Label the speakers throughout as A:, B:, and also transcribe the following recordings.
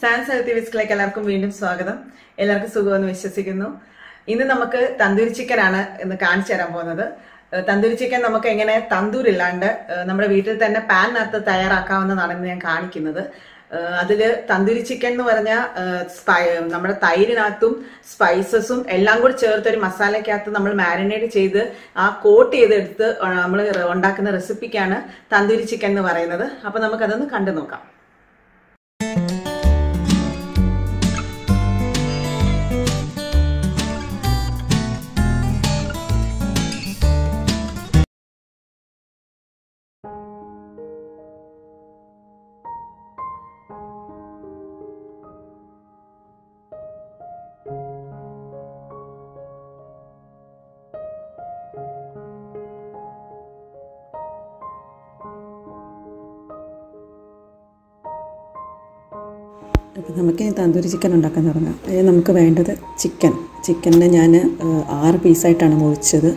A: Sans Healthy Whiskലേക്ക് എല്ലാവർക്കും വീണ്ടും സ്വാഗതം. എല്ലാവർക്കും സുഖമെന്ന് വിശ്വസിക്കുന്നു. ഇന്ന് നമുക്ക് തന്തൂരി ചിക്കൻ ആണ് ഇന്ന് കാണിച്ചു തരാൻ പോകുന്നത്. തന്തൂരി ചിക്കൻ നമുക്ക് എങ്ങനെ തന്തൂർ ഇല്ലാണ്ട് നമ്മുടെ വീട്ടിൽ തന്നെ പാനിനകത്ത് തയ്യാറാക്കാവുന്നതാണ് ഇന്ന് ഞാൻ കാണിക്കുന്നത്. അതില് തന്തൂരി ചിക്കൻ എന്ന് പറഞ്ഞാൽ നമ്മുടെ തൈരിനകത്തും സ്പൈസസും എല്ലാം കൂടി ചേർത്തൊരു മസാലയ്ക്കകത്ത് നമ്മൾ മാരിനേഡ് ചെയ്ത് ആ കോട്ട് ചെയ്തെടുത്ത് നമ്മൾ ഉണ്ടാക്കുന്ന റെസിപ്പിക്കാണ് തന്തൂരി ചിക്കൻ എന്ന് പറയുന്നത്. അപ്പൊ നമുക്കതൊന്ന് കണ്ടു നോക്കാം.
B: അപ്പോൾ നമുക്ക് തന്തൂരി ചിക്കൻ ഉണ്ടാക്കാൻ തുടങ്ങാം. അതിന് നമുക്ക് വേണ്ടത് ചിക്കനെ ഞാൻ 6 പീസായിട്ടാണ് മുറിച്ചത്.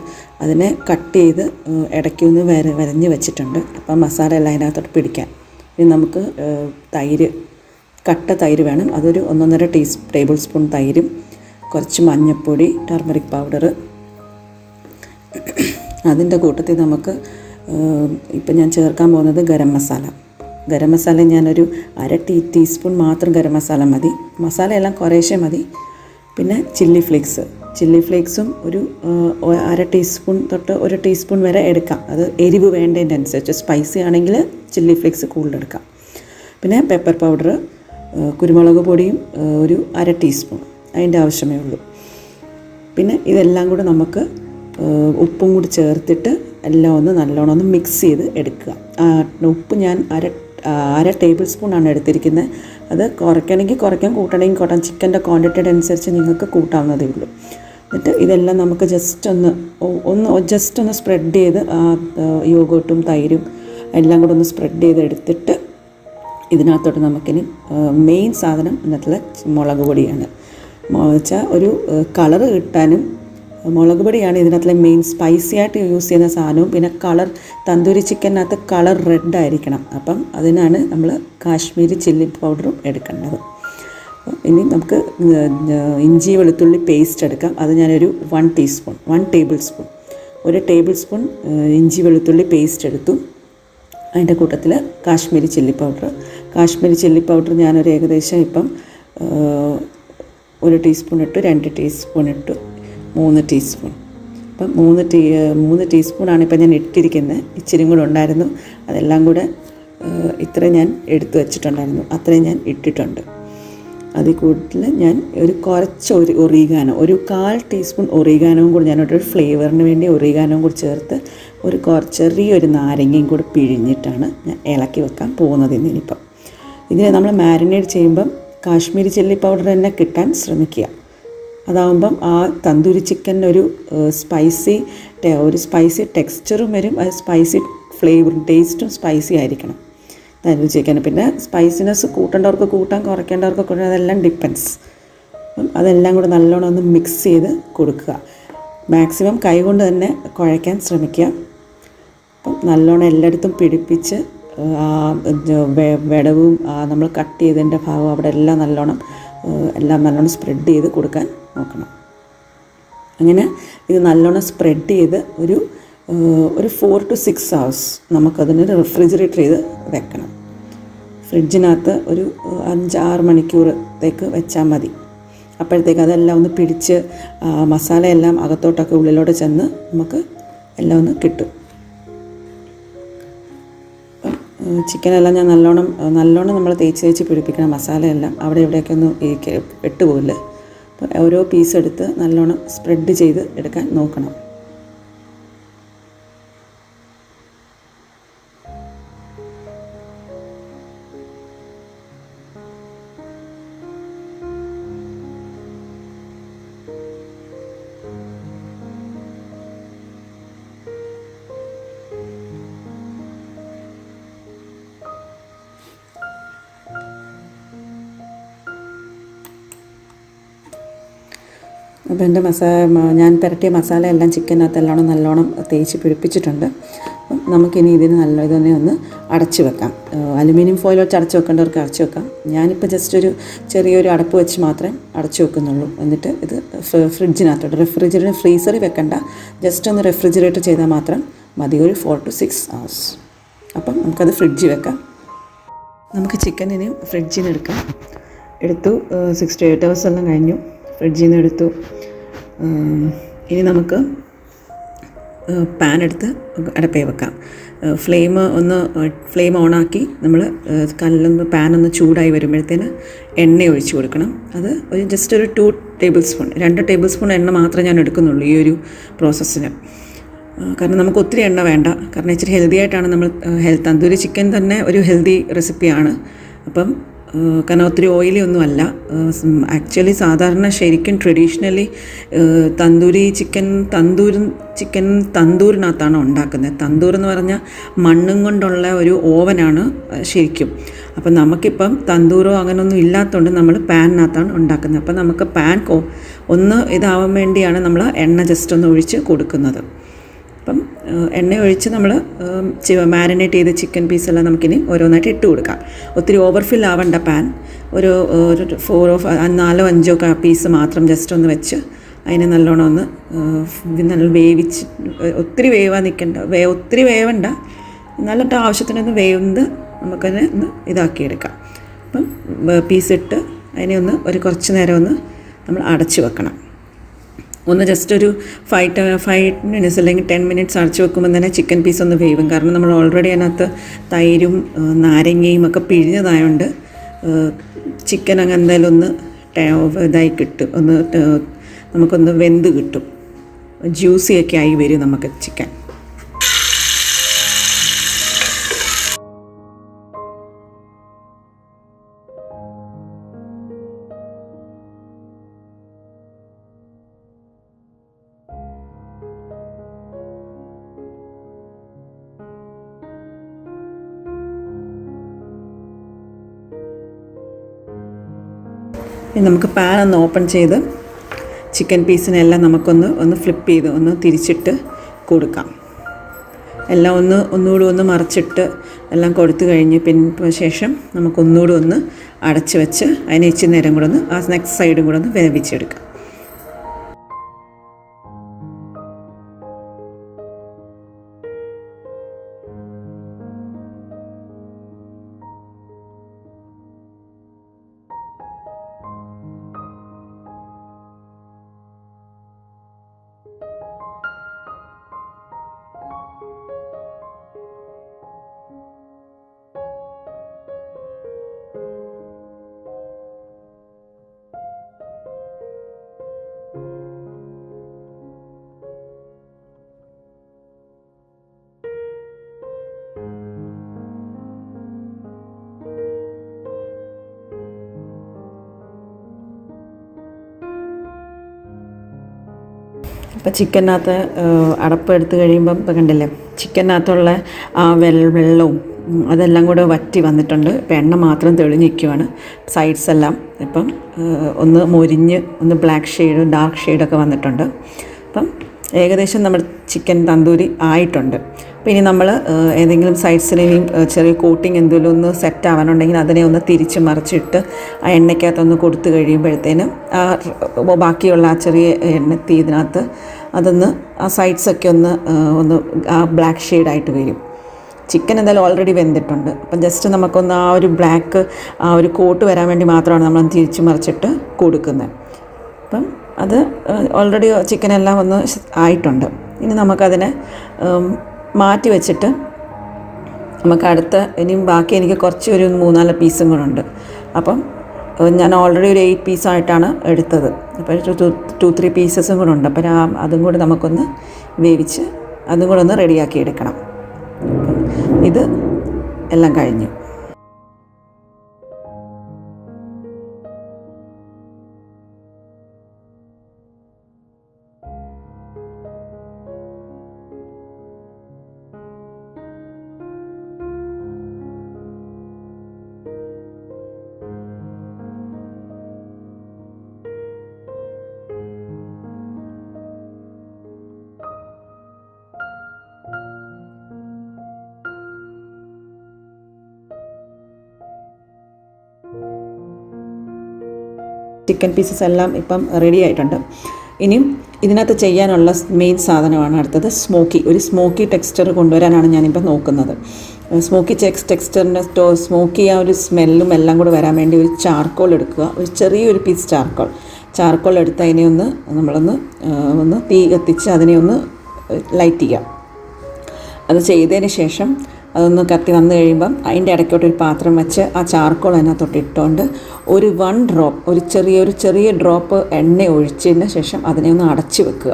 B: അതിനെ കട്ട് ചെയ്ത് ഇടയ്ക്കൊന്ന് വരഞ്ഞ് വെച്ചിട്ടുണ്ട്. അപ്പം മസാല എല്ലാം അതിനകത്തോട്ട് പിടിക്കാൻ. ഇനി നമുക്ക് കട്ട തൈര് വേണം. അതൊരു 1.5 ടേബിൾ സ്പൂൺ തൈരും കുറച്ച് മഞ്ഞൾപ്പൊടി, ടർമറിക് പൗഡർ. അതിൻ്റെ കൂട്ടത്തിൽ നമുക്ക് ഇപ്പം ഞാൻ ചേർക്കാൻ പോകുന്നത് ഗരം മസാല ഞാനൊരു 1/2 ടീസ്പൂൺ മാത്രം ഗരം മസാല മതി. മസാലയെല്ലാം കുറേശ്ശെ മതി. പിന്നെ ചില്ലി ഫ്ലേക്സും ഒരു 1/2 ടീസ്പൂൺ തൊട്ട് 1 ടീസ്പൂൺ വരെ എടുക്കാം. അത് എരിവ് വേണ്ടതിൻ്റെ അനുസരിച്ച്. സ്പൈസി ആണെങ്കിൽ ചില്ലി ഫ്ലേക്സ് കൂടുതലെടുക്കാം. പിന്നെ പെപ്പർ പൗഡർ, കുരുമുളക് പൊടിയും ഒരു 1/2 ടീസ്പൂൺ, അതിൻ്റെ ആവശ്യമേ ഉള്ളൂ. പിന്നെ ഇതെല്ലാം കൂടെ നമുക്ക് ഉപ്പും കൂടി ചേർത്തിട്ട് എല്ലാം ഒന്ന് നല്ലോണം ഒന്ന് മിക്സ് ചെയ്ത് എടുക്കുക. ഉപ്പ് ഞാൻ 1/2 ടേബിൾ സ്പൂണാണ് എടുത്തിരിക്കുന്നത്. അത് കുറയ്ക്കണമെങ്കിൽ കുറയ്ക്കാം, കൂട്ടണമെങ്കിൽ കൂട്ടാം. ചിക്കൻ്റെ ക്വാണ്ടിറ്റിയുടെ അനുസരിച്ച് നിങ്ങൾക്ക് കൂട്ടാവുന്നതേ ഉള്ളൂ. എന്നിട്ട് ഇതെല്ലാം നമുക്ക് ജസ്റ്റ് ഒന്ന് സ്പ്രെഡ് ചെയ്ത് യോഗോട്ടും തൈരും എല്ലാം കൂടെ ഒന്ന് സ്പ്രെഡ് ചെയ്ത് എടുത്തിട്ട് ഇതിനകത്തോട്ട് നമുക്കിനി മെയിൻ സാധനം ഇതിനകത്തുള്ള മുളക് പൊടിയാണ്. വെച്ചാൽ ഒരു കളറ് കിട്ടാനും മുളക് പൊടിയാണ് ഇതിനകത്തുള്ള മെയിൻ. സ്പൈസി ആയിട്ട് യൂസ് ചെയ്യുന്ന സാധനവും. പിന്നെ തന്തൂരി ചിക്കനകത്ത് കളർ റെഡ് ആയിരിക്കണം. അപ്പം അതിനാണ് നമ്മൾ കാശ്മീരി ചില്ലി പൗഡറും എടുക്കേണ്ടത്. ഇനി നമുക്ക് ഇഞ്ചി വെളുത്തുള്ളി പേസ്റ്റ് എടുക്കാം. അത് ഞാനൊരു 1 ടേബിൾ സ്പൂൺ ഇഞ്ചി വെളുത്തുള്ളി പേസ്റ്റ് എടുത്തു. അതിൻ്റെ കൂട്ടത്തിൽ കാശ്മീരി ചില്ലി പൗഡർ ഞാനൊരു ഏകദേശം ഇപ്പം 1 ടീസ്പൂൺ ഇട്ടു, 2 ടീസ്പൂൺ ഇട്ടു, 3 ടീസ്പൂൺ. അപ്പം 3 ടീസ്പൂണാണ് ഇപ്പം ഞാൻ ഇട്ടിരിക്കുന്നത്. ഇച്ചിരി കൂടെ ഉണ്ടായിരുന്നു. അതെല്ലാം കൂടെ ഇത്രയും ഞാൻ എടുത്തു വെച്ചിട്ടുണ്ടായിരുന്നു. അത്രയും ഞാൻ ഇട്ടിട്ടുണ്ട്. അതിൽ കൂടുതൽ ഞാൻ കുറച്ച് ഒറിഗാനോ, ഒരു 1/4 ടീസ്പൂൺ ഒറിഗാനോവും കൂടി ഞാനൊരു ഫ്ലേവറിന് വേണ്ടി ഒറിഗാനോവും കൂടി ചേർത്ത് ചെറിയൊരു നാരങ്ങയും കൂടി പിഴിഞ്ഞിട്ടാണ് ഞാൻ ഇളക്കി വെക്കാൻ പോകുന്നത്. ഇന്നിപ്പം ഇതിനെ നമ്മൾ മാരിനേഡ് ചെയ്യുമ്പം കാശ്മീരി ചില്ലി പൗഡർ തന്നെ കിട്ടാൻ ശ്രമിക്കുക. അതാകുമ്പം ആ തന്തൂരി ചിക്കനൊരു സ്പൈസി ടെക്സ്ചറും വരും. അത് സ്പൈസി ഫ്ലേവറും ടേസ്റ്റും സ്പൈസി ആയിരിക്കണം തന്തൂരി ചിക്കൻ. പിന്നെ സ്പൈസിനെസ് കൂട്ടേണ്ടവർക്ക് കൂട്ടാൻ, കുറയ്ക്കേണ്ടവർക്ക് കൂട്ടാൻ, അതെല്ലാം ഡിപ്പെൻസ്. അപ്പം അതെല്ലാം കൂടെ നല്ലോണം ഒന്ന് മിക്സ് ചെയ്ത് കൊടുക്കുക. മാക്സിമം കൈകൊണ്ട് തന്നെ കുഴയ്ക്കാൻ ശ്രമിക്കുക. അപ്പം നല്ലോണം എല്ലായിടത്തും പിടിപ്പിച്ച് വെടവും നമ്മൾ കട്ട് ചെയ്തതിൻ്റെ ഭാഗം അവിടെ എല്ലാം നല്ലോണം സ്പ്രെഡ് ചെയ്ത് കൊടുക്കാൻ നോക്കണം. അങ്ങനെ ഇത് നല്ലോണം സ്പ്രെഡ് ചെയ്ത് ഒരു 4 to 6 hours നമുക്കതിന് റെഫ്രിജറേറ്റർ ചെയ്ത് വെക്കണം. ഫ്രിഡ്ജിനകത്ത് ഒരു 5-6 മണിക്കൂറത്തേക്ക് വെച്ചാൽ മതി. അപ്പോഴത്തേക്ക് അതെല്ലാം ഒന്ന് പിടിച്ച് മസാലയെല്ലാം അകത്തോട്ടൊക്കെ ഉള്ളിലോട്ട് ചെന്ന് നമുക്ക് എല്ലാം ഒന്ന് കിട്ടും. ചിക്കനെല്ലാം ഞാൻ നല്ലോണം നമ്മൾ തേച്ച് പിടിപ്പിക്കണം. മസാലയെല്ലാം അവിടെ ഇവിടെയൊക്കെ ഒന്ന് ഇട്ടുപോകില്ല. അപ്പോൾ ഓരോ പീസ് എടുത്ത് നല്ലോണം സ്പ്രെഡ് ചെയ്ത് എടുക്കാൻ നോക്കണം. അപ്പോൾ എൻ്റെ ഞാൻ പുരട്ടിയ മസാല എല്ലാം ചിക്കനകത്ത് നല്ലോണം തേച്ച് പിടിപ്പിച്ചിട്ടുണ്ട്. നമുക്കിനി ഇതിന് ഇതൊന്നെ ഒന്ന് അടച്ച് വെക്കാം. അലുമിനിയം ഫോയിൽ വെച്ച് അടച്ച് വെക്കേണ്ടവർക്ക് അടച്ച് വെക്കാം. ഞാനിപ്പോൾ ജസ്റ്റ് ഒരു ചെറിയൊരു അടപ്പ് വെച്ച് മാത്രമേ അടച്ച് വെക്കുന്നുള്ളൂ. എന്നിട്ട് ഇത് റെഫ്രിജറേറ്റർ ഫ്രീസറിൽ വെക്കണ്ട, ജസ്റ്റ് ഒന്ന് റെഫ്രിജറേറ്റർ ചെയ്താൽ മാത്രം മതി, ഒരു 4 to 6 hours. അപ്പം നമുക്കത് ഫ്രിഡ്ജിൽ വെക്കാം. നമുക്ക് ചിക്കൻ ഇനി ഫ്രിഡ്ജിൽ നിന്ന് എടുത്തു. 6 to 8 hours എല്ലാം കഴിഞ്ഞു, ഫ്രിഡ്ജിൽ നിന്ന് എടുത്തു. ഇനി നമുക്ക് പാൻ എടുത്ത് അടപ്പേ വെക്കാം. ഫ്ലെയിം ഓണാക്കി നമ്മൾ പാനൊന്ന് ചൂടായി വരുമ്പോഴത്തേന് എണ്ണ ഒഴിച്ച് കൊടുക്കണം. അത് ജസ്റ്റ് ഒരു 2 tablespoon 2 tablespoon എണ്ണ മാത്രമേ ഞാൻ എടുക്കുന്നുള്ളൂ ഈ ഒരു പ്രോസസ്സിന്. കാരണം നമുക്ക് ഒത്തിരി എണ്ണ വേണ്ട, കാരണം ഇച്ചിരി ഹെൽത്തി ആയിട്ടാണ് നമ്മൾ തന്തൂരി ചിക്കൻ തന്നെ ഒരു ഹെൽത്തി റെസിപ്പിയാണ്. അപ്പം കാരണം ഒത്തിരി ഓയിലി ഒന്നുമല്ല. ആക്ച്വലി സാധാരണ ശരിക്കും ട്രഡീഷണലി തന്തൂരി ചിക്കൻ തന്തൂരിനകത്താണ് ഉണ്ടാക്കുന്നത്. തന്തൂർ എന്ന് പറഞ്ഞാൽ മണ്ണും കൊണ്ടുള്ള ഒരു ഓവനാണ് ശരിക്കും. അപ്പം നമുക്കിപ്പം തന്തൂറോ അങ്ങനെയൊന്നും ഇല്ലാത്തതുകൊണ്ട് നമ്മൾ പാനിനകത്താണ് ഉണ്ടാക്കുന്നത്. അപ്പം നമുക്ക് പാൻ ഒന്ന് ഇതാവാൻ വേണ്ടിയാണ് നമ്മൾ എണ്ണ ജസ്റ്റ് ഒന്ന് ഒഴിച്ച് കൊടുക്കുന്നത്. അപ്പം എണ്ണ ഒഴിച്ച് നമ്മൾ മാരിനേറ്റ് ചെയ്ത ചിക്കൻ പീസെല്ലാം നമുക്കിനി ഓരോന്നായിട്ട് ഇട്ട് കൊടുക്കാം. ഒത്തിരി ഓവർഫിൽ ആവേണ്ട പാൻ, ഒരു 4-5 പീസ് മാത്രം ജസ്റ്റ് ഒന്ന് വെച്ച് അതിനെ നല്ലോണം ഒന്ന് നല്ല വേവിച്ച്, ഒത്തിരി വേവാൻ നിൽക്കണ്ട, ഒത്തിരി വേവണ്ട, എന്നിട്ട് ആവശ്യത്തിനൊന്ന് വേവുന്നത് നമുക്കതിനെ ഒന്ന് ഇതാക്കിയെടുക്കാം. അപ്പം പീസിട്ട് അതിനെ ഒരു കുറച്ച് നേരം ഒന്ന് നമ്മൾ അടച്ച് വെക്കണം. ഒന്ന് ജസ്റ്റ് ഒരു 5 minutes അല്ലെങ്കിൽ 10 minutes അടച്ച് വെക്കുമ്പോൾ തന്നെ ചിക്കൻ പീസ് ഒന്ന് വേവും. കാരണം നമ്മൾ ഓൾറെഡി അതിനകത്ത് തൈരും നാരങ്ങയും ഒക്കെ പിഴിഞ്ഞതായതുകൊണ്ട് ചിക്കൻ അങ്ങ് എന്തായാലും ഒന്ന് ഇതായി കിട്ടും, നമുക്കൊന്ന് വെന്ത് കിട്ടും, ജ്യൂസിയൊക്കെ ആയി വരും നമുക്ക് ചിക്കൻ. നമുക്ക് പാൻ ഒന്ന് ഓപ്പൺ ചെയ്ത് ചിക്കൻ പീസിനെല്ലാം നമുക്കൊന്ന് ഫ്ലിപ്പ് ചെയ്ത് ഒന്ന് തിരിച്ചിട്ട് കൊടുക്കാം. എല്ലാം ഒന്നുകൂടി ഒന്ന് മറിച്ചിട്ട് എല്ലാം കൊടുത്തു കഴിഞ്ഞ് ശേഷം നമുക്കൊന്നുകൂടി ഒന്ന് അടച്ച് വെച്ച് അതിനെ ഇച്ചിരി നേരം കൂടെ ആ നെക്സ്റ്റ് സൈഡും കൂടെ ഒന്ന് വേവിച്ചെടുക്കാം. ഇപ്പോൾ ചിക്കനകത്ത് അടപ്പ് എടുത്ത് കഴിയുമ്പം ഇപ്പം കണ്ടില്ലേ, ചിക്കനകത്തുള്ള ആ വെള്ളവും അതെല്ലാം കൂടെ വറ്റി വന്നിട്ടുണ്ട്. ഇപ്പം എണ്ണ മാത്രം തെളിഞ്ഞിരിക്കുകയാണ്. സൈഡ്സ് എല്ലാം ഇപ്പം ഒന്ന് മൊരിഞ്ഞ് ബ്ലാക്ക് ഷെയ്ഡ് ഡാർക്ക് ഷെയ്ഡൊക്കെ വന്നിട്ടുണ്ട്. അപ്പം ഏകദേശം നമ്മുടെ ചിക്കൻ തന്തൂരി ആയിട്ടുണ്ട്. അപ്പോൾ ഇനി നമ്മൾ ഏതെങ്കിലും സൈഡ്സിനെയും ചെറിയ കോട്ടിങ് എന്തെങ്കിലും ഒന്ന് സെറ്റ് ആവാനുണ്ടെങ്കിൽ അതിനെ ഒന്ന് തിരിച്ച് മറിച്ചിട്ട് ആ എണ്ണയ്ക്കകത്തൊന്ന് കൊടുത്തു കഴിയുമ്പോഴത്തേനും ബാക്കിയുള്ള ആ ചെറിയ എണ്ണ ഇതിനകത്ത് അതൊന്ന് ആ സൈഡ്സൊക്കെ ഒന്ന് ആ ബ്ലാക്ക് ഷെയ്ഡായിട്ട് വരും. ചിക്കൻ എന്തായാലും ഓൾറെഡി വെന്തിട്ടുണ്ട്. അപ്പം ജസ്റ്റ് നമുക്കൊന്ന് ആ ഒരു ബ്ലാക്ക് ആ ഒരു കോട്ട് വരാൻ വേണ്ടി മാത്രമാണ് നമ്മൾ തിരിച്ച് മറിച്ചിട്ട് കൊടുക്കുന്നത്. അപ്പം അത് ഓൾറെഡി ചിക്കനെല്ലാം ഒന്ന് ആയിട്ടുണ്ട്. ഇനി നമുക്കതിനെ മാറ്റി വെച്ചിട്ട് നമുക്ക് ഇനിയും ബാക്കി എനിക്ക് കുറച്ച് ഒരു 3-4 പീസും കൂടെ ഉണ്ട്. അപ്പം ഞാൻ ഓൾറെഡി ഒരു 8 പീസായിട്ടാണ് എടുത്തത്. അപ്പോൾ 2-3 പീസസും കൂടെ ഉണ്ട്. അപ്പം അതും കൂടെ നമുക്കൊന്ന് വേവിച്ച് അതും കൂടെ ഒന്ന് റെഡിയാക്കി എടുക്കണം. ഇത് എല്ലാം കഴിഞ്ഞു. ചിക്കൻ പീസസ് എല്ലാം ഇപ്പം റെഡി ആയിട്ടുണ്ട്. ഇനിയും ഇതിനകത്ത് ചെയ്യാനുള്ള മെയിൻ സാധനമാണ് അടുത്തത് ഒരു സ്മോക്കി ടെക്സ്ചർ കൊണ്ടുവരാനാണ് ഞാനിപ്പോൾ നോക്കുന്നത്. സ്മോക്കി ടെക്സ്ചറിൻ്റെ സ്മോക്കി ആ ഒരു സ്മെല്ലും എല്ലാം കൂടെ വരാൻ വേണ്ടി ഒരു ചാർക്കോൾ എടുക്കുക. ഒരു ചെറിയൊരു പീസ് ചാർക്കോൾ എടുത്ത് അതിനെ ഒന്ന് തീ കത്തിച്ച് അതിനെ ഒന്ന് ലൈറ്റ് ചെയ്യാം. അത് ചെയ്തതിന് ശേഷം അതൊന്ന് കത്തി വന്നു കഴിയുമ്പം അതിൻ്റെ ഇടയ്ക്കോട്ടൊരു പാത്രം വെച്ച് ആ ചാർക്കോൾ അതിനകത്തോട്ട് ഇട്ടുകൊണ്ട് ഒരു ചെറിയ ഡ്രോപ്പ് എണ്ണ ഒഴിച്ചതിന് ശേഷം അതിനെ ഒന്ന് അടച്ച് വെക്കുക.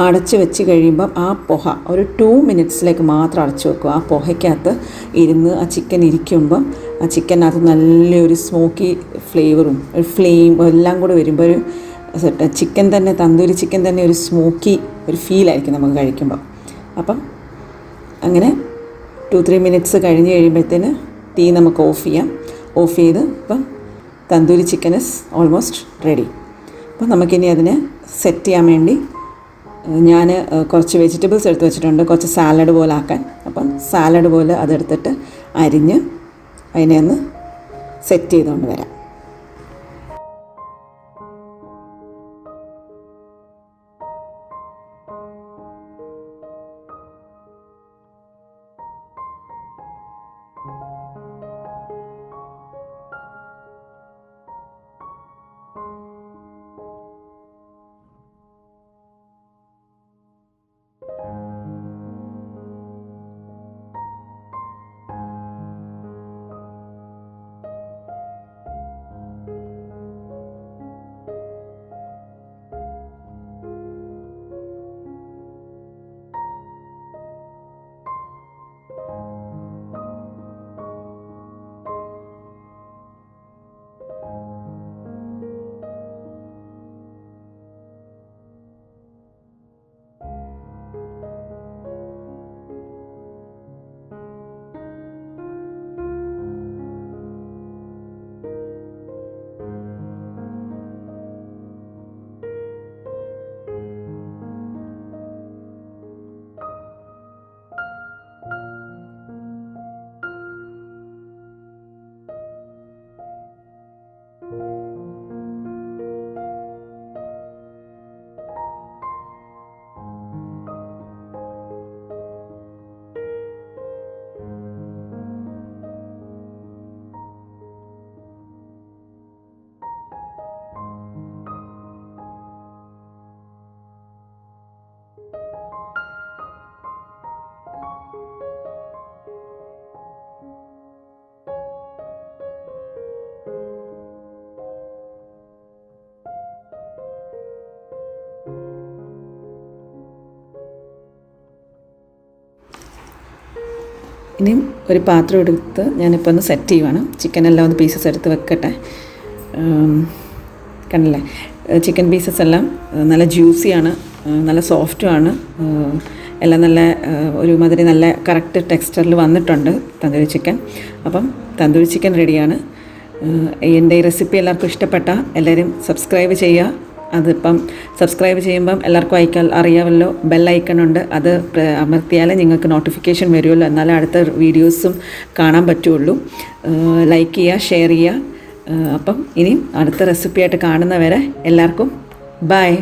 B: അടച്ച് വെച്ച് കഴിയുമ്പം ആ പുക ഒരു 2 മിനിറ്റ്സിലേക്ക് മാത്രം അടച്ച് വെക്കുക. ആ പുകയ്ക്കകത്ത് ഇരുന്ന് ആ ചിക്കൻ ഇരിക്കുമ്പം ആ ചിക്കനകത്ത് നല്ലൊരു സ്മോക്കി ഫ്ലേവറും ഒരു ഫ്ലെയിം എല്ലാം കൂടെ വരുമ്പോൾ ഒരു ചിക്കൻ തന്നെ തന്തൂരി ചിക്കൻ തന്നെ ഒരു സ്മോക്കി ഒരു ഫീലായിരിക്കും നമുക്ക് കഴിക്കുമ്പം. അപ്പം അങ്ങനെ 2-3 മിനിറ്റ്സ് കഴിഞ്ഞ് കഴിയുമ്പോഴത്തേന് തീ നമുക്ക് ഓഫ് ചെയ്ത് ഇപ്പം tandoori chicken is almost ready. അപ്പം നമുക്കിനി അതിനെ സെറ്റ് ചെയ്യാൻ വേണ്ടി ഞാൻ കുറച്ച് വെജിറ്റബിൾസ് എടുത്ത് വെച്ചിട്ടുണ്ട്, കുറച്ച് സാലഡ് പോലെ ആക്കാൻ. അപ്പം സാലഡ് പോലെ അതെടുത്തിട്ട് അരിഞ്ഞ് അതിനെ ഒന്ന് സെറ്റ് ചെയ്തുകൊണ്ട് വരാം. ഇനിയും ഒരു പാത്രം എടുത്ത് ഞാനിപ്പോൾ ഒന്ന് സെറ്റ് ചെയ്യുവാണ്. ചിക്കനെല്ലാം ഒന്ന് പീസസ് എടുത്ത് വെക്കട്ടെ. കണ്ടില്ലേ, ചിക്കൻ പീസസ് എല്ലാം നല്ല ജ്യൂസിയാണ്, നല്ല സോഫ്റ്റുമാണ്, എല്ലാം നല്ല ഒരുമാതിരി നല്ല കറക്റ്റ് ടെക്സ്ചറിൽ വന്നിട്ടുണ്ട് തന്തൂരി ചിക്കൻ. അപ്പം തന്തൂരി ചിക്കൻ റെഡിയാണ്. എൻ്റെ ഈ റെസിപ്പി എല്ലാവർക്കും ഇഷ്ടപ്പെട്ടാൽ എല്ലാവരും സബ്സ്ക്രൈബ് ചെയ്യുക. അതിപ്പം സബ്സ്ക്രൈബ് ചെയ്യുമ്പം എല്ലാവർക്കും അറിയാമല്ലോ, ബെല്ലൈക്കണുണ്ട്, അത് അമർത്തിയാലേ നിങ്ങൾക്ക് നോട്ടിഫിക്കേഷൻ വരുമല്ലോ, എന്നാലേ അടുത്ത വീഡിയോസും കാണാൻ പറ്റുള്ളൂ. ലൈക്ക് ചെയ്യുക, ഷെയർ ചെയ്യുക. അപ്പം ഇനിയും അടുത്ത റെസിപ്പിയായിട്ട് കാണുന്നവരെ എല്ലാവർക്കും ബൈ.